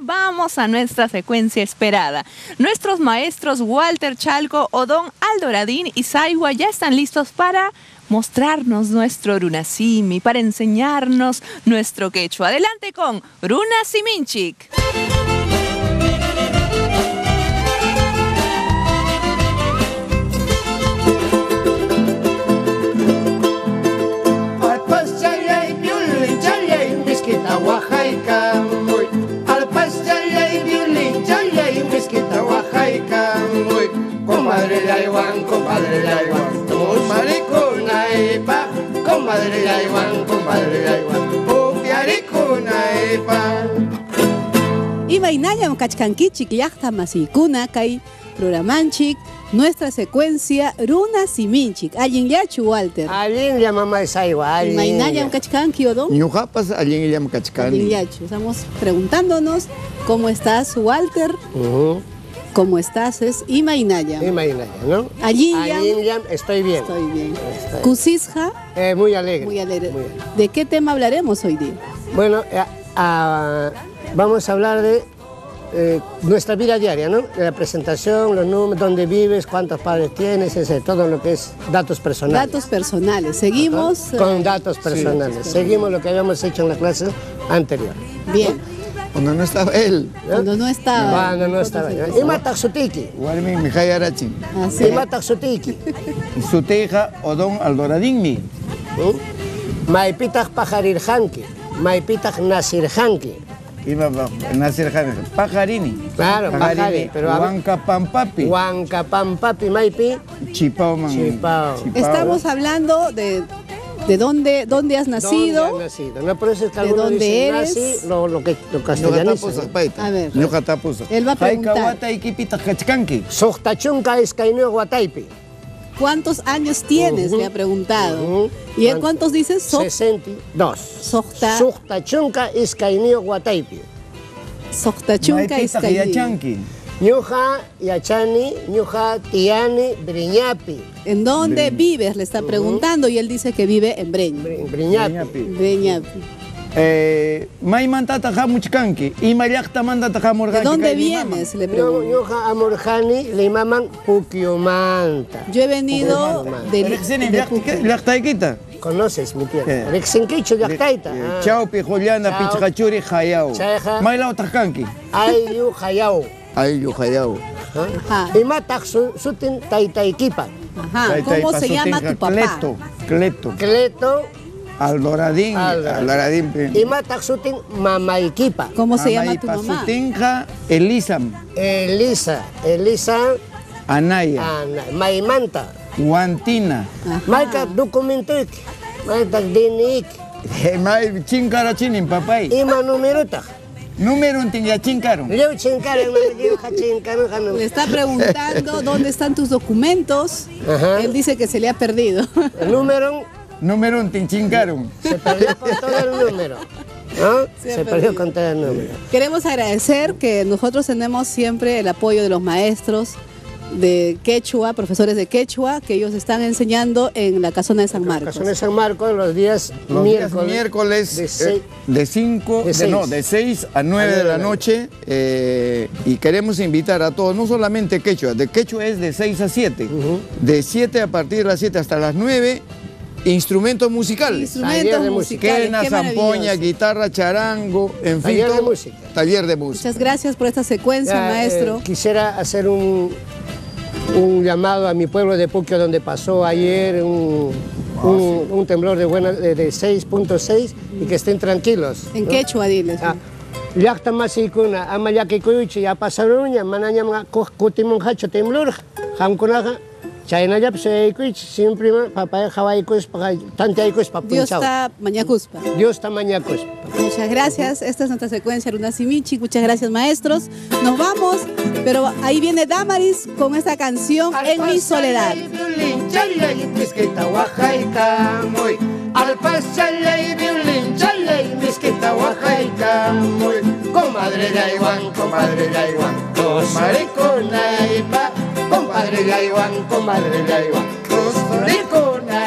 vamos a nuestra secuencia esperada. Nuestros maestros Walter Chalco, Odón Aldoradín y Saiwa ya están listos para mostrarnos nuestro runasimi, para enseñarnos nuestro quechua. Adelante con Runasiminchik. Oaxaca, muy al pastel violín, chale, mezquita Oaxaca, muy comadre la iguan, comadre la iguan, tus maricona epa, comadre la iguan, pupiaricona epa. Imaynallam kachkankichik llaqta masiykuna kay programanchik nuestra secuencia Runasiminchik. Allinllachu, Walter. Allinlla, mamá de Saiwa. Imaynallam kachkanki, Odón. Ñuqapas allinllam kachkani. Allinllachu. Estamos preguntándonos cómo estás, Walter. ¿Cómo estás? Es Imaynallam. Imaynallam, ¿no? Allinllam. Estoy bien. Estoy bien. Kusisja. Muy alegre. Muy alegre. ¿De qué tema hablaremos hoy día? Bueno, vamos a hablar de nuestra vida diaria, ¿no? La presentación, los números, dónde vives, cuántos padres tienes, ese, todo lo que es datos personales. Datos personales. Seguimos. Con datos personales. Sí. Seguimos lo que habíamos hecho en la clase anterior. Bien. Cuando no estaba él. Cuando no estaba. Cuando no estaba. Y Mataxutiki. Warmi Mijayarachi. Y Mataxutiki. Su teja Odón Aldoradinmi. Maipitach Pajarirjanki. Maipitach Nasirjanki. Iba Nasir Pajarini. Claro, Pajarini. Pero Huancapampapi. Huancapampapi, Maipi. Chipao, man. Chipao. Estamos hablando de dónde has nacido. ¿Dónde has nacido? No, por eso es que ¿De dónde eres? Nací, lo castellaniza. A ver. Ñuqatapusa. Él va a preguntar. Haykawata ikipita kachkanki. Sohtachunka iskainio Guataipi. ¿Cuántos años tienes? Le ha preguntado. ¿Y él cuántos dices? 62. Sohtachunka iskainio Guataipi. Sohtachunka iskainio. Ñuja Yachani, Ñuja Tiani, Briñapi. ¿En dónde vives? Le está preguntando y él dice que vive en Breña. Briñapi. Breñapi. Maymantata hamuchkanki. Imayaqta mandata hamurqanki. ¿De dónde vienes? Le pregunto. Ñuja Amurjani, le llaman Puquiomanta. Yo he venido de Llaqtaykita. ¿Conoces, mi tierra? Rexenquicho Llaqtaita. Chaupi, Juliana, Pichachuri, Hayao. Mayla otajkanki. Ayu Hayao. Ayu Hayao. Y matak sutin Taitaikipa. Ajá. ¿Cómo se llama tu papá? Cleto. Aldoradín. Y matak sutin Mamaikipa. ¿Cómo se llama tu mamá? Sutinja Elisa. Anaya. Maimanta. Guantina. Maika documentuk. Maika dinik. May chinkara chinin papay. Ima numeruta. Número un tinga chinkaron. Le está preguntando dónde están tus documentos. Él dice que se le ha perdido. El número un tinchincaron. Se perdió con todo el número. ¿No? Se perdió con todo el número. Queremos agradecer que nosotros tenemos siempre el apoyo de los maestros de quechua, profesores de quechua, que ellos están enseñando en la Casona de San Marcos. La Casona de San Marcos los días miércoles de 6 a 9 de la noche y queremos invitar a todos, no solamente quechua, de quechua es de 6 a 7, de 7 a partir de las 7 hasta las 9, instrumentos musicales. Quena, zampoña, guitarra, charango, en fin, taller de música. Muchas gracias por esta secuencia, maestro. Quisiera hacer un llamado a mi pueblo de Puquio, donde pasó ayer un temblor de 6.6 y que estén tranquilos. En quechua, diles. Llaqta masikuna, ama llakikuyuchi, ya pasaruña, manaña kutimun hacho temblor, hamkunaja. Chaynallap suyaykuych siempre papaya hawaykuspa tantiaykuspa punchaw. Dios está mañacuspa. Dios está mañacuspa. Muchas gracias. Esta es nuestra secuencia Runasiminchik. Muchas gracias, maestros. Nos vamos, pero ahí viene Damaris con esta canción En mi soledad. Comadre Yaiwan, dos maricona, compadre Yaiwan, tus maricona.